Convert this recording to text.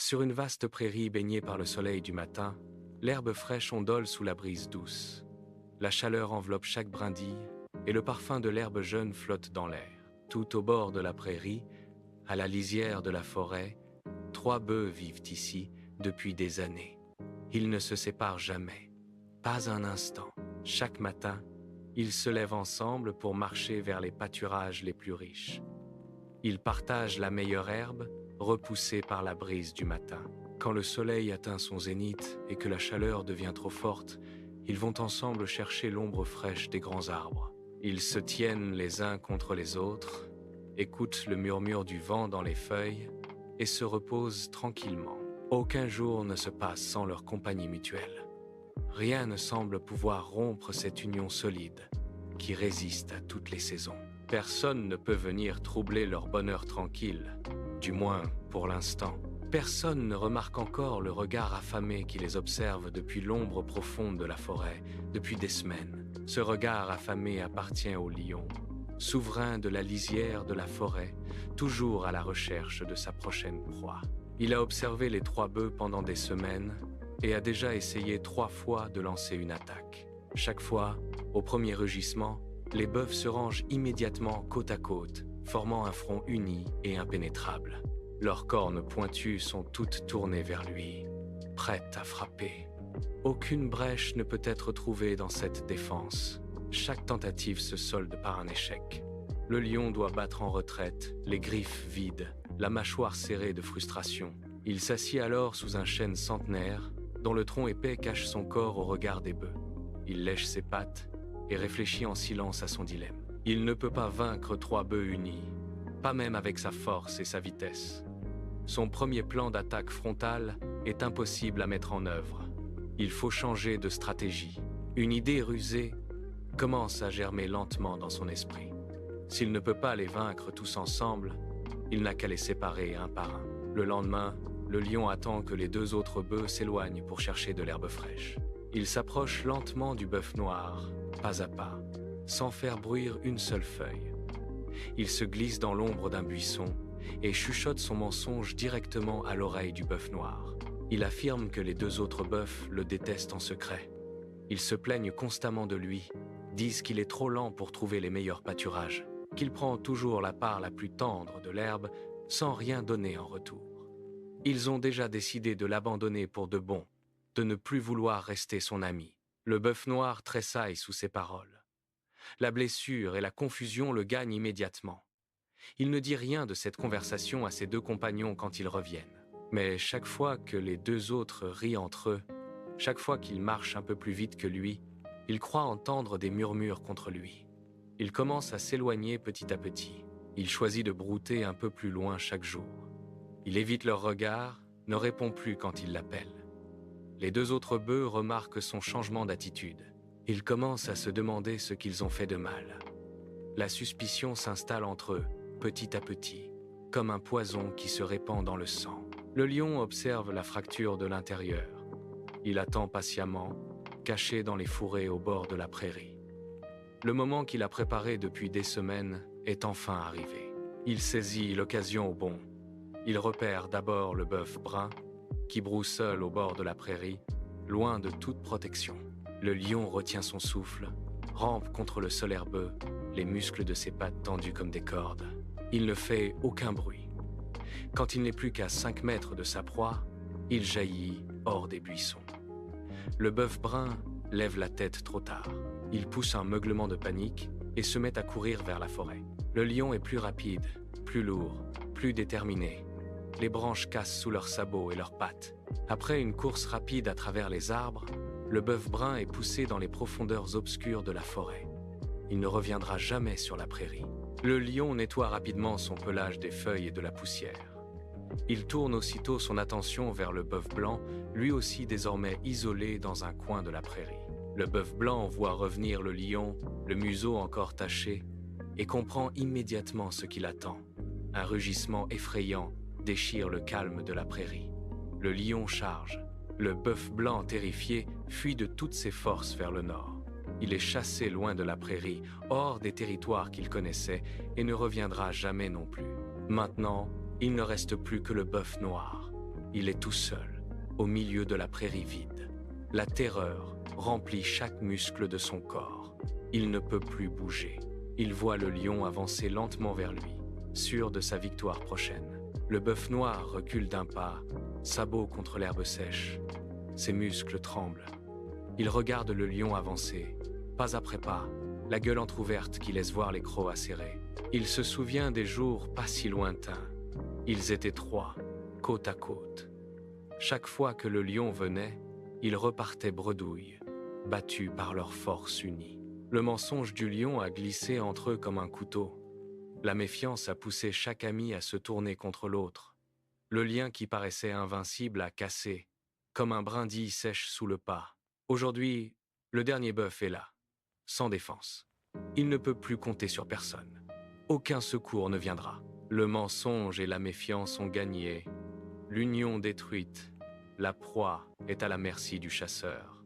Sur une vaste prairie baignée par le soleil du matin, l'herbe fraîche ondole sous la brise douce. La chaleur enveloppe chaque brindille et le parfum de l'herbe jeune flotte dans l'air. Tout au bord de la prairie, à la lisière de la forêt, 3 bœufs vivent ici depuis des années. Ils ne se séparent jamais, pas un instant. Chaque matin, ils se lèvent ensemble pour marcher vers les pâturages les plus riches. Ils partagent la meilleure herbe, repoussée par la brise du matin. Quand le soleil atteint son zénith et que la chaleur devient trop forte, ils vont ensemble chercher l'ombre fraîche des grands arbres. Ils se tiennent les uns contre les autres, écoutent le murmure du vent dans les feuilles et se reposent tranquillement. Aucun jour ne se passe sans leur compagnie mutuelle. Rien ne semble pouvoir rompre cette union solide qui résiste à toutes les saisons. Personne ne peut venir troubler leur bonheur tranquille, du moins pour l'instant. Personne ne remarque encore le regard affamé qui les observe depuis l'ombre profonde de la forêt, depuis des semaines. Ce regard affamé appartient au lion, souverain de la lisière de la forêt, toujours à la recherche de sa prochaine proie. Il a observé les 3 bœufs pendant des semaines et a déjà essayé 3 fois de lancer une attaque. Chaque fois, au premier rugissement, les bœufs se rangent immédiatement côte à côte, formant un front uni et impénétrable. Leurs cornes pointues sont toutes tournées vers lui, prêtes à frapper. Aucune brèche ne peut être trouvée dans cette défense. Chaque tentative se solde par un échec. Le lion doit battre en retraite, les griffes vides, la mâchoire serrée de frustration. Il s'assied alors sous un chêne centenaire, dont le tronc épais cache son corps au regard des bœufs. Il lèche ses pattes et réfléchit en silence à son dilemme. Il ne peut pas vaincre 3 bœufs unis, pas même avec sa force et sa vitesse. Son premier plan d'attaque frontale est impossible à mettre en œuvre. Il faut changer de stratégie. Une idée rusée commence à germer lentement dans son esprit. S'il ne peut pas les vaincre tous ensemble, il n'a qu'à les séparer un par un. Le lendemain, le lion attend que les 2 autres bœufs s'éloignent pour chercher de l'herbe fraîche. Il s'approche lentement du bœuf noir, pas à pas, sans faire bruire une seule feuille. Il se glisse dans l'ombre d'un buisson et chuchote son mensonge directement à l'oreille du bœuf noir. Il affirme que les 2 autres bœufs le détestent en secret. Ils se plaignent constamment de lui, disent qu'il est trop lent pour trouver les meilleurs pâturages, qu'il prend toujours la part la plus tendre de l'herbe sans rien donner en retour. Ils ont déjà décidé de l'abandonner pour de bon, de ne plus vouloir rester son ami. Le bœuf noir tressaille sous ces paroles. La blessure et la confusion le gagnent immédiatement. Il ne dit rien de cette conversation à ses 2 compagnons quand ils reviennent. Mais chaque fois que les 2 autres rient entre eux, chaque fois qu'il marche un peu plus vite que lui, il croit entendre des murmures contre lui. Il commence à s'éloigner petit à petit. Il choisit de brouter un peu plus loin chaque jour. Il évite leur regard, ne répond plus quand ils l'appellent. Les 2 autres bœufs remarquent son changement d'attitude. Ils commencent à se demander ce qu'ils ont fait de mal. La suspicion s'installe entre eux, petit à petit, comme un poison qui se répand dans le sang. Le lion observe la fracture de l'intérieur. Il attend patiemment, caché dans les fourrés au bord de la prairie. Le moment qu'il a préparé depuis des semaines est enfin arrivé. Il saisit l'occasion au bon. Il repère d'abord le bœuf brun, qui broue seul au bord de la prairie, loin de toute protection. Le lion retient son souffle, rampe contre le sol herbeux, les muscles de ses pattes tendus comme des cordes. Il ne fait aucun bruit. Quand il n'est plus qu'à 5 mètres de sa proie, il jaillit hors des buissons. Le bœuf brun lève la tête trop tard. Il pousse un meuglement de panique et se met à courir vers la forêt. Le lion est plus rapide, plus lourd, plus déterminé. Les branches cassent sous leurs sabots et leurs pattes. Après une course rapide à travers les arbres, le bœuf brun est poussé dans les profondeurs obscures de la forêt. Il ne reviendra jamais sur la prairie. Le lion nettoie rapidement son pelage des feuilles et de la poussière. Il tourne aussitôt son attention vers le bœuf blanc, lui aussi désormais isolé dans un coin de la prairie. Le bœuf blanc voit revenir le lion, le museau encore taché, et comprend immédiatement ce qu'il attend. Un rugissement effrayant déchire le calme de la prairie. Le lion charge. Le bœuf blanc terrifié fuit de toutes ses forces vers le nord. Il est chassé loin de la prairie, hors des territoires qu'il connaissait, et ne reviendra jamais non plus. Maintenant, il ne reste plus que le bœuf noir. Il est tout seul, au milieu de la prairie vide. La terreur remplit chaque muscle de son corps. Il ne peut plus bouger. Il voit le lion avancer lentement vers lui, sûr de sa victoire prochaine. Le bœuf noir recule d'un pas, sabot contre l'herbe sèche. Ses muscles tremblent. Il regarde le lion avancer, pas après pas, la gueule entr'ouverte qui laisse voir les crocs acérés. Il se souvient des jours pas si lointains. Ils étaient trois, côte à côte. Chaque fois que le lion venait, ils repartaient bredouilles, battus par leur force unie. Le mensonge du lion a glissé entre eux comme un couteau. La méfiance a poussé chaque ami à se tourner contre l'autre. Le lien qui paraissait invincible a cassé, comme un brindille sèche sous le pas. Aujourd'hui, le dernier bœuf est là, sans défense. Il ne peut plus compter sur personne. Aucun secours ne viendra. Le mensonge et la méfiance ont gagné. L'union détruite. La proie est à la merci du chasseur.